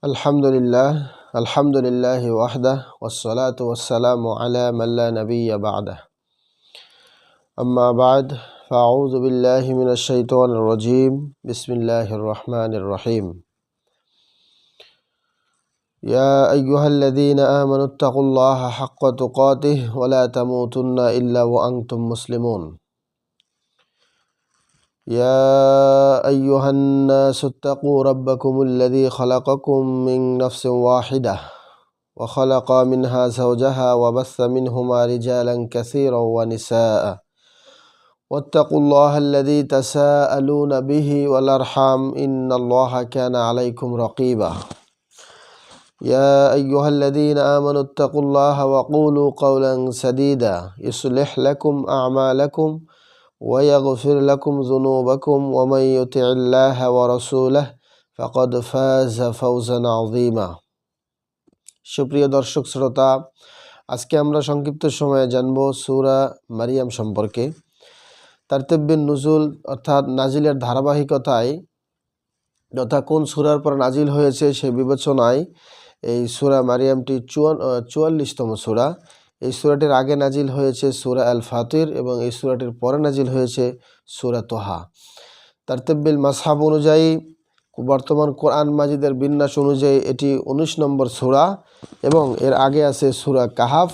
আলহামদুলিল্লাহ ওয়াহদাহ ওয়াসসালাতু ওয়াসসালামু আলা মান লা নাবিয়্যা বা'দাহ আম্মা বা'দ ফাআউযু বিল্লাহি মিনাশ শাইতানির রাজীম বিসমিল্লাহির রহমানির রহিম ইয়া আইয়ুহাল্লাযীনা আমানুত্তাকুল্লাহা হাক্কা তুকাতিহি ওয়া লা তামুতুন্না ইল্লা ওয়া আনতুম মুসলিমুন يا أيها الناس اتقوا ربكم الذي خلقكم من نفس واحدة وخلق منها زوجها وبث منهما رجالا كثيرا ونساء واتقوا الله الذي تساءلون به والأرحام إن الله كان عليكم رقيبا يا أيها الذين آمنوا اتقوا الله وقولوا قولا سديدا يصلح لكم أعمالكم ويغفر لكم ذنوبكم ومن يطع الله ورسوله فقد فاز فوزا عظيما সুপ্রিয় দর্শক শ্রোতা, আজকে আমরা সংক্ষিপ্ত সময়ে জানব সূরা মারিয়াম সম্পর্কে। তারতিবিন নুজুল অর্থাৎ নাজিলের ধারাবাহিকতায় যথা কোন সূরার পর নাজিল হয়েছে সে বিবেচনায় এই সূরা মারিয়ামটি 44তম সূরা। এই সূরাটির আগে নাজিল হয়েছে সূরা আল ফাতির এবং এই সূরাটির পরে নাজিল হয়েছে সূরা তোহা। তারতিবিল মাসহাব অনুযায়ী বর্তমান কোরআন মাজিদের বিন্যাস অনুযায়ী এটি 19 নম্বর সূরা এবং এর আগে আছে সূরা কাহাফ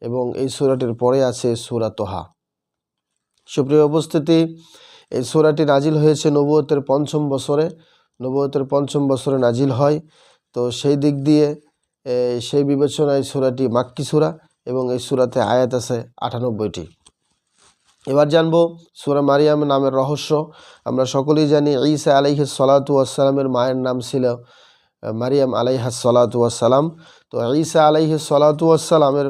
এবং এই সূরাটির পরে আছে সূরা তোহা। সুপ্রিয় উপস্থিতি, এই সূরাটি নাজিল হয়েছে নবুয়তের পঞ্চম বছরে নাজিল হয়। তো সেই দিক দিয়ে সেই বিবেচনায় সূরাটি মাক্কি সূরা এবং এই সূরাতে আয়াত আছে 98টি। এবার জানব সূরা মারিয়াম নামের রহস্য। আমরা সকলেই জানি ঈসা আলাইহিস সালাতু ওয়াস সালামের মায়ের নাম ছিল মারিয়াম আলাইহাস সালাতু ওয়াস সালাম। তো ঈসা আলাইহিস সালাতু ওয়াস সালামের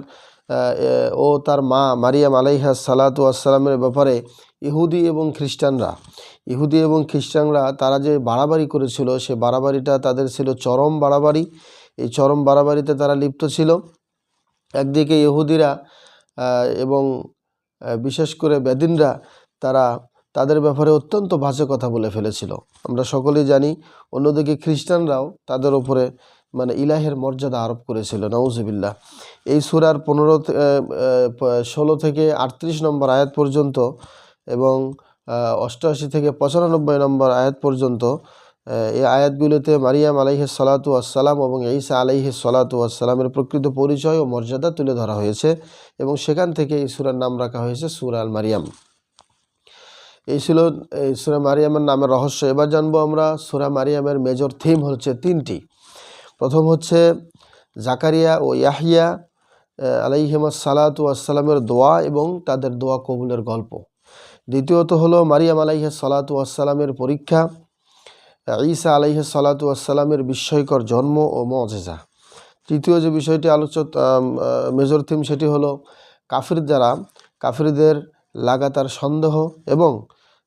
ও তার মা মারিয়াম আলাইহাস সালাতু ওয়াস সালামের ব্যাপারে ইহুদি এবং খ্রিস্টানরা তারা যে বাড়াবাড়ি করেছিল, সে বাড়াবাড়িটা তাদের ছিল চরম বাড়াবাড়ি। এই চরম বাড়াবাড়িতে তারা লিপ্ত ছিল। একদিকে ইহুদিরা এবং বিশেষ করে বেদিনরা তারা তাদের ব্যাপারে অত্যন্ত বাজে কথা বলে ফেলেছিল, আমরা সকলেই জানি। অন্যদিকে খ্রিস্টানরাও তাদের উপরে ইলাহের মর্যাদা আরোপ করেছিল, নাউজুবিল্লাহ। এই সূরার 16 থেকে 38 নম্বর আয়াত পর্যন্ত এবং 88 থেকে 95 নম্বর আয়াত পর্যন্ত এই আয়াতগুলোতে মারিয়াম আলাইহিস সালাতু ওয়াস সালাম এবং ঈসা আলাইহিস সালাতু ওয়াস সালামের প্রকৃত পরিচয় ও মর্যাদা তুলে ধরা হয়েছে এবং সেখান থেকে এই সূরার নাম রাখা হয়েছে সূরা আল মারিয়াম। এই ছিল এই সূরা মারিয়ামের নামের রহস্য। এবার জানবো আমরা সূরা মারিয়ামের মেজর থিম হচ্ছে 3টি। প্রথম হচ্ছে জাকারিয়া ও ইয়াহইয়া আলাইহিমাস সালাতু ওয়াস সালামের দোয়া এবং তাদের দোয়া কবুলের গল্প। দ্বিতীয়ত হলো মারিয়াম আলাইহিস সালাতু ওয়াস সালামের পরীক্ষা, ঈসা আলাইহিস সালাতু ওয়াস সালামের বিস্ময়কর জন্ম ও মুজিজা। তৃতীয় যে বিষয়টি মেজর থিম সেটি হলো কাফিরদের লাগাতার সন্দেহ এবং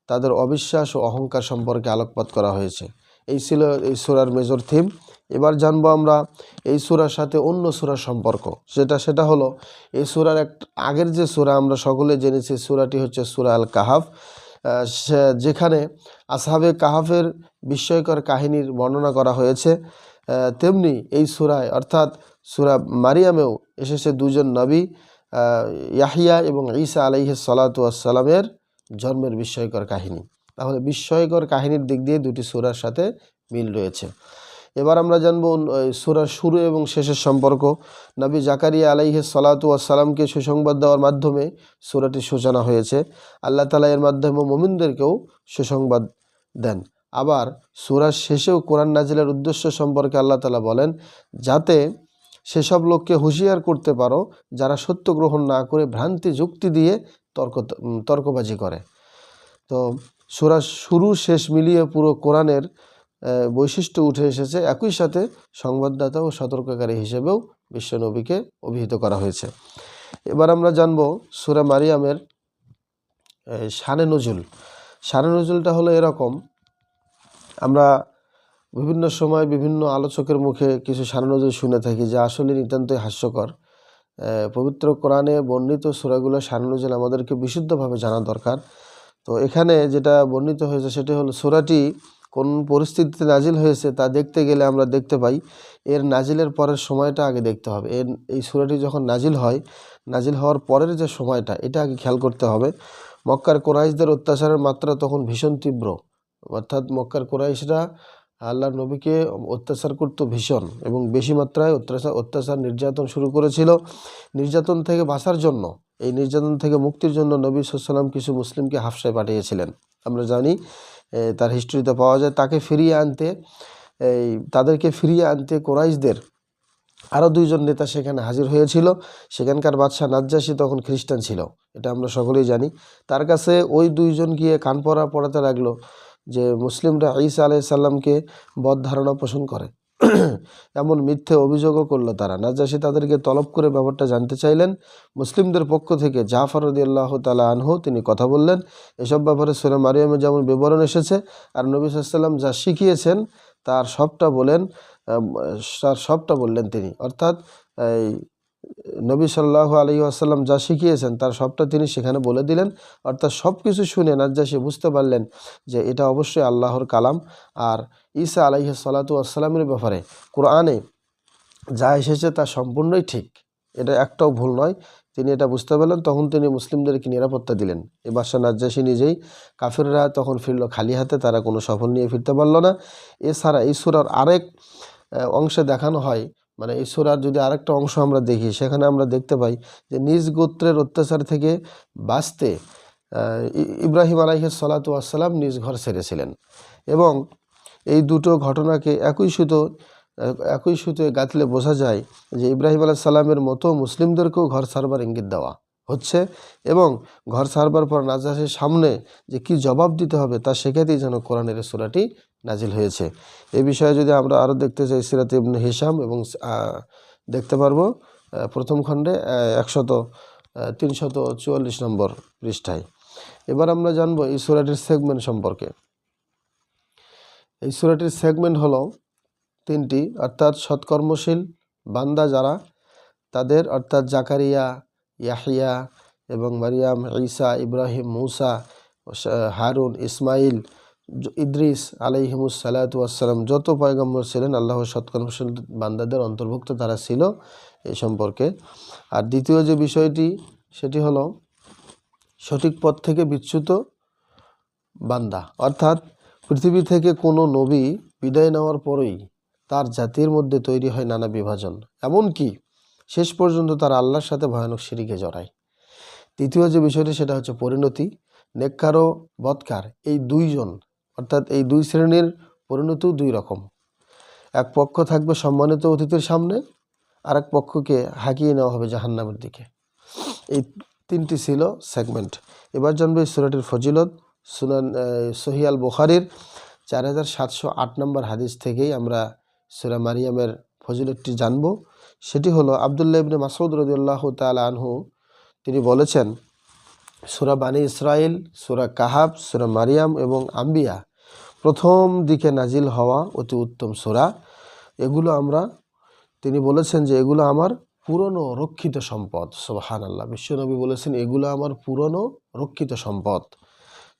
তাদের অবিশ্বাস ও অহংকার সম্পর্কে আলোকপাত করা হয়েছে। এই ছিল এই সূরার মেজর থিম। এবার জানবো আমরা এই সূরার সাথে অন্য সূরার সম্পর্ক। সেটা হলো এই সূরার আগের যে সূরা আমরা সকলে জেনেছি, সূরাটি হচ্ছে সূরা আল কাহাফ, যেখানে আসহাবে কাহাফের বিস্ময়কর কাহিনীর বর্ণনা করা হয়েছে। তেমনি এই সূরায় অর্থাৎ সূরা মারিয়ামেও এসেছে দুজন নবী, ইয়াহইয়া এবং ঈসা আলাইহিস সালাতু ওয়াস সালামের জন্মের বিস্ময়কর কাহিনী। তাহলে বিস্ময়কর কাহিনীর দিক দিয়ে দুটি সূরার সাথে মিল রয়েছে। এবার আমরা জানব সূরার শুরু এবং শেষের সম্পর্ক। নবী জাকারিয়া আলাইহিস সালাতু ওয়াস সালামকে সুসংবাদ দেওয়ার মাধ্যমে সূরাটির সূচনা হয়েছে। আল্লাহ তাআলা এর মাধ্যমে মুমিনদেরকেও সুসংবাদ দেন। আবার সূরার শেষেও কোরআন নাজিলের উদ্দেশ্য সম্পর্কে আল্লাহ তাআলা বলেন, যাতে সেসব লোককে হুঁশিয়ার করতে পারো যারা সত্য গ্রহণ না করে ভ্রান্তি যুক্তি দিয়ে তর্কবাজি করে। তো সূরার শুরু শেষ মিলিয়ে পুরো কোরআনের বৈশিষ্ট্য উঠে এসেছে। একই সাথে সংবাদদাতা ও সতর্ককারী হিসেবেও বিশ্বনবীকে অভিহিত করা হয়েছে। এবার আমরা জানব সূরা মারিয়ামের শানে নজুলটা হলো এরকম। আমরা বিভিন্ন সময় বিভিন্ন আলোচকের মুখে কিছু শানে নজুল শুনে থাকি যা আসলে নিতান্তই হাস্যকর। পবিত্র কোরআনে বর্ণিত সূরাগুলোর শানে নজুল আমাদেরকে বিশুদ্ধভাবে জানা দরকার। তো এখানে যেটা বর্ণিত হয়েছে সেটি হলো সূরাটি কোন পরিস্থিতিতে নাজিল হয়েছে তা দেখতে গেলে আমরা দেখতে পাই এর নাজিলের পরের সময়টা আগে দেখতে হবে। এই সূরাটি যখন নাজিল হয়, নাজিল হওয়ার পরের যে সময়টা এটা আগে খেয়াল করতে হবে। মক্কার কোরাইশদের অত্যাচারের মাত্রা তখন ভীষণ তীব্র, অর্থাৎ মক্কার কোরাইশরা আল্লাহর নবীকে অত্যাচার করত ভীষণ এবং বেশি মাত্রায় অত্যাচার নির্যাতন শুরু করেছিল। নির্যাতন থেকে বাঁচার জন্য, এই নির্যাতন থেকে মুক্তির জন্য নবী সাল্লাল্লাহু আলাইহি ওয়াসাল্লাম কিছু মুসলিমকে হাবশায় পাঠিয়েছিলেন। আমরা জানি তার হিস্ট্রিতে পাওয়া যায়। তাদেরকে ফিরিয়ে আনতে কোরাইশদের আরও দুইজন নেতা সেখানে হাজির হয়েছিল। সেখানকার বাদশাহ নাজ্জাশী তখন খ্রিস্টান ছিল, এটা আমরা সকলেই জানি। তার কাছে ওই দুইজন গিয়ে কান পড়াতে লাগলো যে মুসলিমরা ঈসা আলাইহিস সালামকে বদ ধারণা পোষণ করে, এমন মিথ্যে অভিযোগও করলো তারা। নাজ্জাশী তাদেরকে তলব করে ব্যাপারটা জানতে চাইলেন। মুসলিমদের পক্ষ থেকে জাফর রাদিয়াল্লাহু তাআলা আনহু তিনি কথা বললেন। এসব ব্যাপারে সূরা মারিয়ামে যেমন বিবরণ এসেছে, আর নবী সাল্লাল্লাহু আলাইহি ওয়াসাল্লাম যা শিখিয়েছেন তার সবটা বললেন তিনি, অর্থাৎ এই নবী সাল্লাল্লাহু আলাইহি ওয়াসাল্লাম যা শিখিয়েছেন তার সবটা তিনি সেখানে বলে দিলেন। অর্থাৎ সব কিছু শুনে নাজ্জাশী বুঝতে পারলেন যে এটা অবশ্যই আল্লাহর কালাম। আর ঈসা আলাইহিস সালাতু ওয়াসসালামের ব্যাপারে কোরআনে যা এসেছে তা সম্পূর্ণই ঠিক, এটা একটাও ভুল নয়। তিনি এটা বুঝতে পারলেন, তখন তিনি মুসলিমদেরকে নিরাপত্তা দিলেন। এই বাদশা নাজ্জাশী নিজেই, কাফিররা তখন ফিরল খালি হাতে, তারা কোনো সফল নিয়ে ফিরতে পারল না। এছাড়া এই সূরার আরেক অংশে দেখানো হয়, মানে এই সূরার যদি আরেকটা অংশ আমরা দেখি, সেখানে আমরা দেখতে পাই যে নিজ গোত্রের অত্যাচার থেকে বাঁচতে ইব্রাহিম আলাইহিস সালাতু ওয়াসসালাম নিজ ঘর ছেড়েছিলেন। এবং এই দুটো ঘটনাকে একই সুতোয় গাঁথলে বোঝা যায় যে ইব্রাহিম আলাইহিস সালামের মতো মুসলিমদেরকেও ঘর ছাড়বার ইঙ্গিত দেওয়া হচ্ছে, এবং ঘর ছাড়বার পর নাজ্জাশীর সামনে যে কি জবাব দিতে হবে তা শেখাতেই যেন কোরআনের সূরাটি নাজিল হয়েছে। এই বিষয়ে যদি আমরা আরও দেখতে চাই সিরাত ইবনে হিশাম, এবং দেখতে পারবো প্রথম খণ্ডে 344 নম্বর পৃষ্ঠায়। এবার আমরা জানবো এই সূরাটির সেগমেন্ট সম্পর্কে। এই সূরাটির সেগমেন্ট হলো 3টি, অর্থাৎ সৎকর্মশীল বান্দা যারা তাদের, অর্থাৎ জাকারিয়া, ইয়াহইয়া এবং মারিয়াম, ঈসা, ইব্রাহিম, মূসা, হারুন, ইসমাইল, ইদ্রিস আলাইহিমুস সালাতু ওয়াসসালাম, যত পয়গম্বর ছিলেন আল্লাহর সৎকর্মশীল বান্দাদের অন্তর্ভুক্ত তারা ছিল এই সম্পর্কে। আর দ্বিতীয় যে বিষয়টি সেটি হলো সঠিক পথ থেকে বিচ্যুত বান্দা, অর্থাৎ পৃথিবী থেকে কোনো নবী বিদায় নেওয়ার পরেই তার জাতির মধ্যে তৈরি হয় নানা বিভাজন, এমনকি শেষ পর্যন্ত তারা আল্লাহর সাথে ভয়ানক শিরকে জড়ায়। তৃতীয় যে বিষয়টি সেটা হচ্ছে পরিণতি। নেককার ও বদকার এই দুইজন, অর্থাৎ এই দুই শ্রেণীর পরিণতিও দুই রকম। এক পক্ষ থাকবে সম্মানিত অতিথির সামনে, আর এক পক্ষকে হাঁকিয়ে নেওয়া হবে জাহান্নামের দিকে। এই 3টি ছিল সেগমেন্ট। এবার জানবো এই সূরাটির ফজিলত। সহিহ আল বুখারীর 4708 নম্বর হাদিস থেকেই আমরা সূরা মারিয়ামের ফজিলতটি জানব। সেটি হলো আব্দুল্লাহ ইবনে মাসউদ রাদিয়াল্লাহু তাআলা আনহু তিনি বলেছেন, সূরা বানী ইসরাইল, সূরা কাহাব, সূরা মারিয়াম এবং আম্বিয়া প্রথম দিকে নাজিল হওয়া অতি উত্তম সূরা। তিনি বলেছেন যে এগুলো আমার পুরনো রক্ষিত সম্পদ। সুবহানাল্লাহ, বিশ্বনবী বলেছেন এগুলো আমার পুরনো রক্ষিত সম্পদ।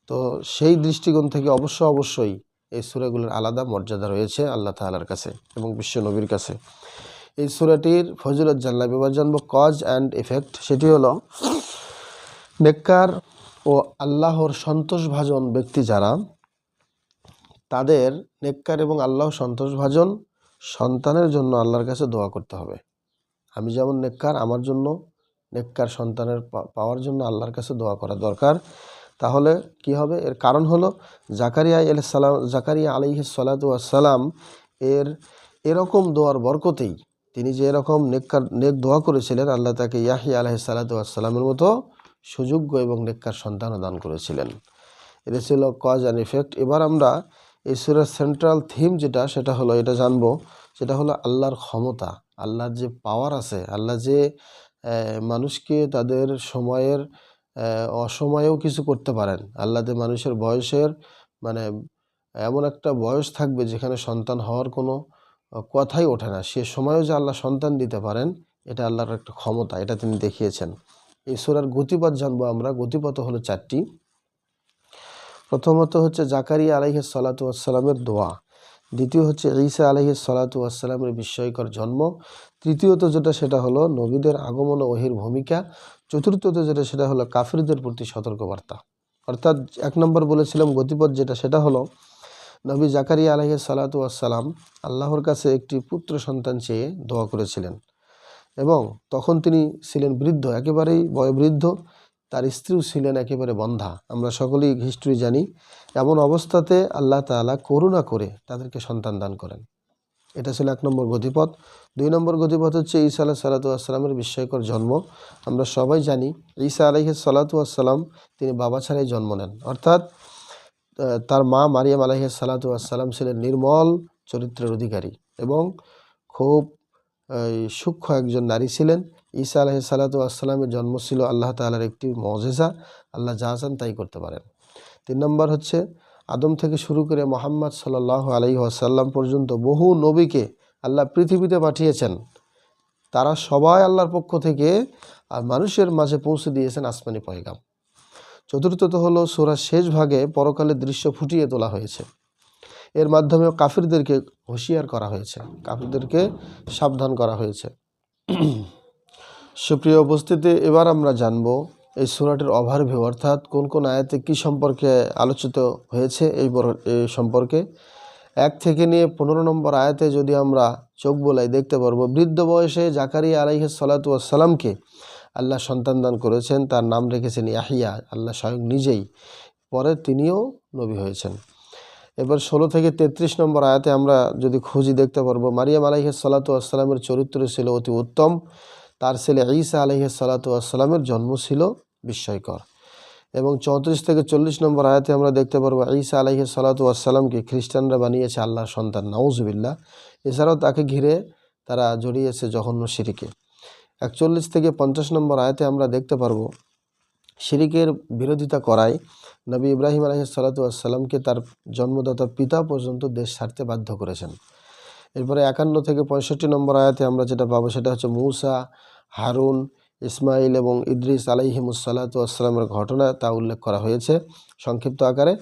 তো সেই দৃষ্টিকোণ থেকে অবশ্যই এই সূরাগুলোর আলাদা মর্যাদা রয়েছে আল্লাহ তাআলার কাছে এবং বিশ্বনবীর কাছে। এই সূরাটির ফজিলত জানলাম। এবার জানবো কজ অ্যান্ড এফেক্ট। সেটি হলো নেককার ও আল্লাহর সন্তোষভাজন ব্যক্তি যারা, তাদের নেককার এবং আল্লাহ সন্তোষভাজন সন্তানের জন্য আল্লাহর কাছে দোয়া করতে হবে। আমি যেমন নেককার, আমার জন্য নেককার সন্তানের পাওয়ার জন্য আল্লাহর কাছে দোয়া করা দরকার। তাহলে কি হবে? এর কারণ হলো জাকারিয়া আলাইহিস সালাতু ওয়াসসালাম এরকম দোয়ার বরকতেই, তিনি যে এরকম নেক দোয়া করেছিলেন, আল্লাহ তাকে ইয়াহইয়া আলাইহিস সালাতু ওয়াসসালামের মতো সুযোগ্য এবং নেককার সন্তান দান করেছিলেন। এটা ছিল কজ অ্যান্ড ইফেক্ট। এবার আমরা এই সূরার সেন্ট্রাল থিম সেটা জানবো, সেটা হলো আল্লাহর ক্ষমতা, আল্লাহর যে পাওয়ার আছে, আল্লাহ যে মানুষকে তাদের সময়ের অসময়েও কিছু করতে পারেন। আল্লাহ যে মানুষের বয়সের এমন একটা বয়স থাকবে যেখানে সন্তান হওয়ার কোনো কথাই ওঠে না, সে সময়ও যে আল্লাহ সন্তান দিতে পারেন, এটা আল্লাহর একটা ক্ষমতা, এটা তিনি দেখিয়েছেন। এই সূরার গতিপথ জানবো আমরা। গতিপথ হলো 4টি। প্রথমত হচ্ছে জাকারিয়া আলাইহিস সালাতু ওয়াসসালামের দোয়া, দ্বিতীয় হচ্ছে ঈসা আলাইহিস সালাতু ওয়াসসালামের বিস্ময়কর জন্ম, তৃতীয়ত যেটা সেটা হলো নবীদের আগমন ও ওহীর ভূমিকা, চতুর্থত যেটা সেটা হলো কাফিরদের প্রতি সতর্কবার্তা। অর্থাৎ 1 নম্বর বলেছিলাম গতিপথ যেটা সেটা হলো নবী জাকারিয়া আলাইহিস সালাতু ওয়াসসালাম আল্লাহর কাছে একটি পুত্র সন্তান চেয়ে দোয়া করেছিলেন এবং তখন তিনি ছিলেন বৃদ্ধ, একেবারেই বয়োবৃদ্ধ, তার স্ত্রীও ছিলেন একেবারে বন্ধ্যা। আমরা সকলেই হিস্ট্রি জানি। এমন অবস্থাতে আল্লাহ তাআলা করুণা করে তাদেরকে সন্তান দান করেন। এটা ছিল 1 নম্বর গতিপথ। 2 নম্বর গতিপথ হচ্ছে ঈসা আলাইহিস সালাতু ওয়াসসালামের বিস্ময়কর জন্ম। আমরা সবাই জানি ঈসা আলাইহিস সালাতু ওয়াসসালাম তিনি বাবা ছাড়াই জন্ম নেন। অর্থাৎ তার মা মারিয়াম আলাইহিস সালাতু ওয়াসসালাম ছিলেন নির্মল চরিত্রের অধিকারী এবং খুব সূক্ষ্ম একজন নারী ছিলেন। ঈসা আলাইহিস সালাতু ওয়াসসালামের জন্ম ছিল আল্লাহ তাআলার একটি মুজিজা। আল্লাহ যা চান তাই করতে পারেন। 3 নম্বর হচ্ছে আদম থেকে শুরু করে মুহাম্মদ সাল্লাল্লাহু আলাইহি ওয়াসাল্লাম পর্যন্ত বহু নবীকে আল্লাহ পৃথিবীতে পাঠিয়েছেন। তারা সবাই আল্লাহর পক্ষ থেকে আর মানুষের মাঝে পৌঁছে দিয়েছেন আসমানি পয়গাম। চতুর্থত হলো সূরার শেষ ভাগে পরকালের দৃশ্য ফুটিয়ে তোলা হয়েছে। এর মাধ্যমে কাফিরদেরকে হুঁশিয়ার করা হয়েছে, কাফিরদেরকে সাবধান করা হয়েছে। সুপ্রিয় উপস্থিতি, এবার আমরা জানব এই সূরাটির ওভারভিউ, অর্থাৎ কোন কোন আয়াতে কি সম্পর্কে আলোচিত হয়েছে এই সম্পর্কে। 1 থেকে নিয়ে 15 নম্বর আয়াতে যদি আমরা চোখ বোলাই দেখতে পারবো বৃদ্ধ বয়সে জাকারিয়া আলাইহিস সালাতু ওয়াসসালামকে আল্লাহ সন্তান দান করেছেন, তার নাম রেখেছেন ইয়াহিয়া, আল্লাহ স্বয়ং নিজেই, পরে তিনিও নবী হয়েছেন। এবার 16 থেকে 33 নম্বর আয়াতে আমরা যদি খুঁজি দেখতে পারবো মারিয়াম আলাইহিস সালাতু ওয়াসসালামের চরিত্র ছিল অতি উত্তম, তার ছেলে ঈসা আলাইহিস সালাতু ওয়াসসালামের জন্ম ছিল বিস্ময়কর। এবং 34 থেকে 40 নম্বর আয়াতে আমরা দেখতে পারবো ঈসা আলাইহিস সালাতু ওয়াসসালামকে খ্রিস্টানরা বানিয়েছে আল্লাহর সন্তান, নাউজুবিল্লাহ। এছাড়াও তাকে ঘিরে তারা জড়িয়েছে জঘন্য শিরকে। 41 থেকে 50 নম্বর আয়াতে আমরা দেখতে পারবো শিরকের বিরোধিতা করায় নবী ইব্রাহিম আলাইহিস সালাতু ওয়াসসালামকে তার জন্মদাতা পিতা পর্যন্ত দেশ ছাড়তে বাধ্য করেছেন। এরপরে 51 থেকে 65 নম্বর আয়াতে আমরা যেটা পাবো সেটা হচ্ছে মূসা, হারুন, ইসমাইল এবং ইদ্রিস আলাইহিমুস সালাতু ওয়াসসালামের ঘটনা, তা উল্লেখ করা হয়েছে সংক্ষিপ্ত আকারে।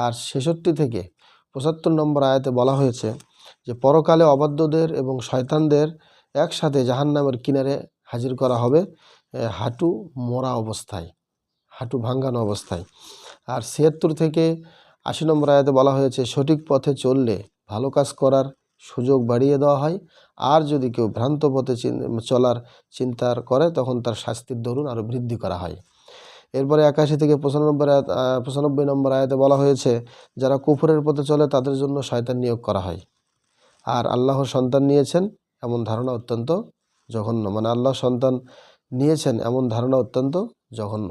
আর 66 থেকে 75 নম্বর আয়াতে বলা হয়েছে যে পরকালে অবাধ্যদের এবং শয়তানদের একসাথে জাহান্নামের কিনারে হাজির করা হবে হাঁটু মোড়া অবস্থায়, হাঁটু ভাঙ্গানো অবস্থায়। আর 76 থেকে 80 নম্বর আয়াতে বলা হয়েছে সঠিক পথে চললে ভালো কাজ করার সুযোগ বাড়িয়ে দেওয়া হয়, আর যদি কেউ ভ্রান্ত পথে চলার চিন্তা করে তখন তার শাস্তির দরুন আরও বৃদ্ধি করা হয়। এরপরে 81 থেকে 95 নম্বর আয়াতে বলা হয়েছে যারা কুফরের পথে চলে তাদের জন্য শয়তান নিয়োগ করা হয়, আর আল্লাহর সন্তান নিয়েছেন এমন ধারণা অত্যন্ত জঘন্য, মানে আল্লাহ সন্তান নিয়েছেন এমন ধারণা অত্যন্ত জঘন্য।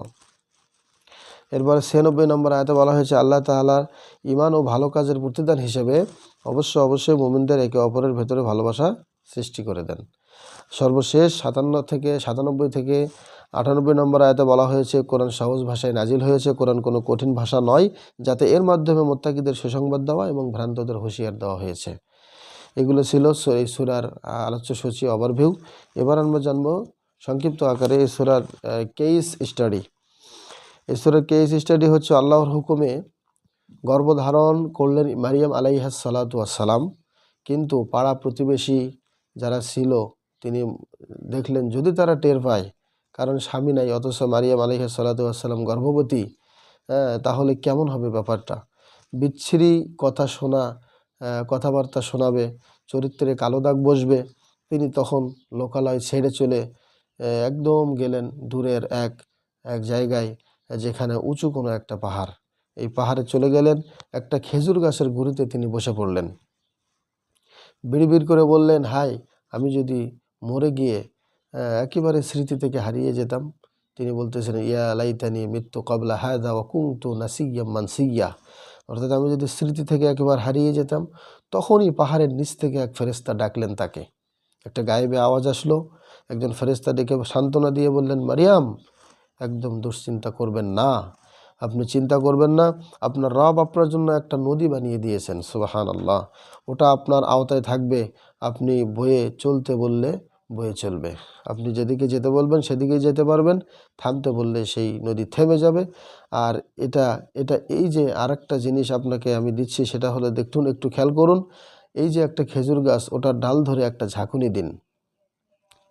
এরপরে 96 নম্বর আয়াতে বলা হয়েছে আল্লাহ তাআলার ঈমান ও ভালো কাজের প্রতিদান হিসেবে অবশ্যই মুমিনদের একে অপরের ভেতরে ভালোবাসা সৃষ্টি করে দেন। সর্বশেষ 97 থেকে 98 নম্বর আয়াতে বলা হয়েছে কোরআন সহজ ভাষায় নাজিল হয়েছে, কোরআন কোনো কঠিন ভাষা নয়, যাতে এর মাধ্যমে মুত্তাকিদের সুসংবাদ দেওয়া এবং ভ্রান্তদের হুঁশিয়ার দেওয়া হয়েছে। এগুলো ছিল এই সূরার আলোচ্য সূচি ওভারভিউ। এবার আমরা জানবো সংক্ষিপ্ত আকারে এই সূরার কেস স্টাডি। এই সূরার কেস স্টাডি হচ্ছে আল্লাহর হুকুমে গর্ভধারণ করলেন মারিয়াম আলাইহিস সালাতু ওয়াসসালাম, কিন্তু পাড়া প্রতিবেশী যারা ছিল তিনি দেখলেন যদি তারা টের পায়, কারণ স্বামী নাই অথচ মারিয়াম আলাইহিস সালাতু ওয়াসসালাম গর্ভবতী, তাহলে কেমন হবে ব্যাপারটা, বিচ্ছিরি কথা কথাবার্তা শোনাবে, চরিত্রে কালো দাগ বসবে। তিনি তখন লোকালয় ছেড়ে চলে একদম গেলেন দূরের এক জায়গায়, যেখানে উঁচু কোনো একটা পাহাড়, এই পাহাড়ে চলে গেলেন। একটা খেজুর গাছের গুঁড়িতে তিনি বসে পড়লেন, বিড়বিড় করে বললেন হাই, আমি যদি মরে গিয়ে একেবারে স্মৃতি থেকে হারিয়ে যেতাম। তিনি বলতেছেন ইয়া লাইতানি মিত্তু ক্বাবলা হাযা ওয়া কুনতু নাসিয়্যাম মানসিয়্যা, অর্থাৎ আমি যদি স্মৃতি থেকে একেবারে হারিয়ে যেতাম। তখনই পাহাড়ের নিচ থেকে এক ফেরেশতা ডাকলেন তাকে, একটা গায়েবে আওয়াজ আসলো, একজন ফেরেশতা ডেকে সান্ত্বনা দিয়ে বললেন মারিয়াম, একদম দুশ্চিন্তা করবেন না, আপনি চিন্তা করবেন না, আপনার রব আপনার জন্য একটা নদী বানিয়ে দিয়েছেন, সুবহানাল্লাহ, ওটা আপনার আওতায় থাকবে, আপনি বয়ে চলতে বললে বয়ে চলবে। আপনি যেদিকে যেতে বলবেন সেদিকেই যেতে পারবেন, থামতে বললে সেই নদী থেমে যাবে। আর এটা এটা এই যে আরেকটা জিনিস আপনাকে আমি দিচ্ছি, সেটা হলো দেখুন, একটু খেয়াল করুন। এই যে একটা খেজুর গাছ, ওটার ডাল ধরে একটা ঝাঁকুনি দিন,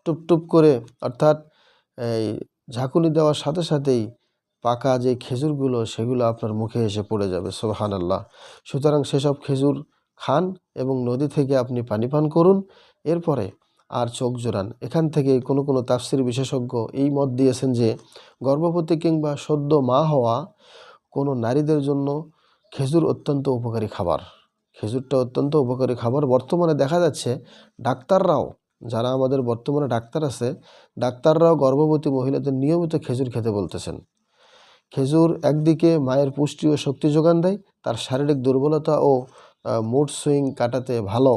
টুপ টুপ করে, অর্থাৎ এই ঝাঁকুনি দেওয়ার সাথে সাথেই পাকা যে খেজুরগুলো সেগুলো আপনার মুখে এসে পড়ে যাবে। সুবহানাল্লাহ। সুতরাং সেসব খেজুর খান এবং নদী থেকে আপনি পানি পান করুন, এরপরে আর চোখ জোড়ান। এখান থেকে কোনো তাফসির বিশেষজ্ঞ এই মত দিয়েছেন যে গর্ভবতী কিংবা সদ্য মা হওয়া কোনো নারীদের জন্য খেজুর অত্যন্ত উপকারী খাবার। খেজুরটা অত্যন্ত উপকারী খাবার। বর্তমানে দেখা যাচ্ছে ডাক্তাররাও, যারা আমাদের বর্তমানে ডাক্তার আছে, ডাক্তাররাও গর্ভবতী মহিলাদের নিয়মিত খেজুর খেতে বলতেছেন। খেজুর একদিকে মায়ের পুষ্টি ও শক্তি যোগান দেয়, তার শারীরিক দুর্বলতা ও মুড সুইং কাটাতে ভালো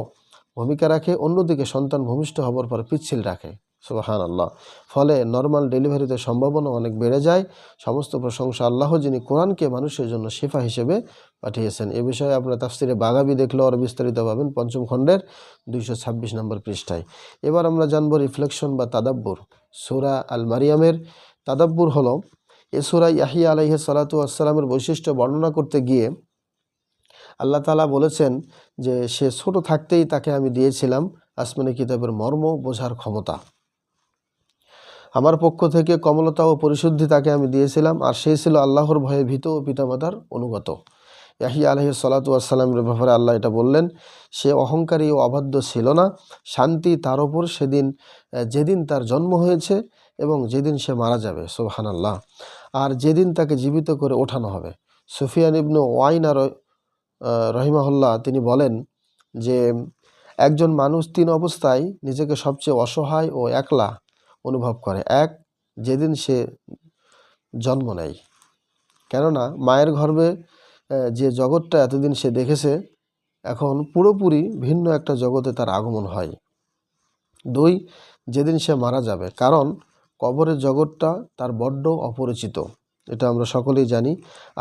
ভূমিকা রাখে, অন্যদিকে সন্তান ভূমিষ্ঠ হবার পর পিচ্ছিল রাখে। সুবহানাল্লাহ। ফলে নর্মাল ডেলিভারিতে সম্ভাবনা অনেক বেড়ে যায়। সমস্ত প্রশংসা আল্লাহ, যিনি কোরআনকে মানুষের জন্য শিফা হিসেবে পাঠিয়েছেন। এ বিষয়ে আপনারা তাফসিরে বাগাবি দেখলেও আরও বিস্তারিত পাবেন, ৫ম খণ্ডের ২২৬ নম্বর পৃষ্ঠায়। এবার আমরা জানব রিফ্লেকশন বা তাদাব্বুর। সূরা আল মারিয়ামের তাদাব্বুর হলো, এ সূরা ইয়াহিয়া আলাইহিস সালাতু ওয়াস সালামের বৈশিষ্ট্য বর্ণনা করতে গিয়ে আল্লাহ তাআলা বলেছেন যে সে ছোট থাকতেই তাকে আমি দিয়েছিলাম আসমানি কিতাবের মর্ম বোঝার ক্ষমতা। আমার পক্ষ থেকে কমলতা ও পরিশুদ্ধি তাকে আমি দিয়েছিলাম, আর সে ছিল আল্লাহর ভয়ে ভীত ও পিতামাতার অনুগত। ইয়াহিয়া আলাইহিস সালাতু ওয়াস সালামের ব্যাপারে আল্লাহ এটা বললেন, সে অহংকারী ও অবাধ্য ছিল না। শান্তি তার ওপর যেদিন তার জন্ম হয়েছে এবং যেদিন সে মারা যাবে। সুবহানাল্লাহ। আর যেদিন তাকে জীবিত করে ওঠানো হবে। সুফিয়ান ইবনে ওয়াইনা রহিমাহুল্লাহ তিনি বলেন যে একজন মানুষ ৩ অবস্থায় নিজেকে সবচেয়ে অসহায় ও একলা অনুভব করে। এক, যেদিন সে জন্ম নেয়, কেননা মায়ের গর্ভে যে জগৎটা এতদিন সে দেখেছে, এখন পুরোপুরি ভিন্ন একটা জগতে তার আগমন হয়। ২, যেদিন সে মারা যাবে, কারণ কবরের জগৎটা তার বড্ড অপরিচিত, এটা আমরা সকলেই জানি।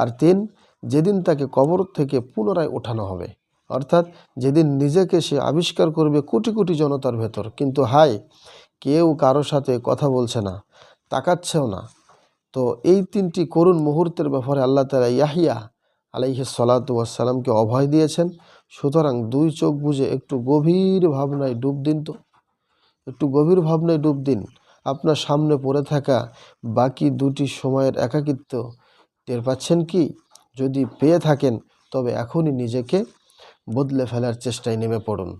আর ৩, যেদিন তাকে কবর থেকে পুনরায় ওঠানো হবে, অর্থাৎ যেদিন নিজেকে সে আবিষ্কার করবে কোটি কোটি জনতার ভেতর, কিন্তু হায়, কেউ কারো সাথে কথা বলছে না, তাকাচ্ছেও না। তো এই 3টি করুণ মুহূর্তের ব্যাপারে আল্লাহ তাআলা ইয়াহিয়া আলাইহিস সালাতু ওয়াস সালামকে অভয় দিয়েছেন। সুতরাং 2 চোখ বুজে একটু গভীর ভাবনায় ডুব দিন তো, একটু গভীর ভাবনায় ডুব দিন। আপনার সামনে পড়ে থাকা বাকি 2টি সময়ের একাকিত্ব টের পাচ্ছেন কি? যদি পেয়ে থাকেন তবে এখনই নিজেকে বদলে ফেলার চেষ্টায় নেমে পড়ুন।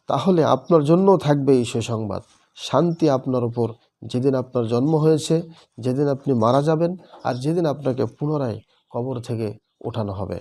তাহলে আপনার জন্যও থাকবে এই সুসংবাদ, শান্তি আপনার উপর, যেদিন আপনার জন্ম হয়েছে, যেদিন আপনি মারা যাবেন, আর যেদিন আপনাকে পুনরায় কবর থেকে ওঠানো হবে।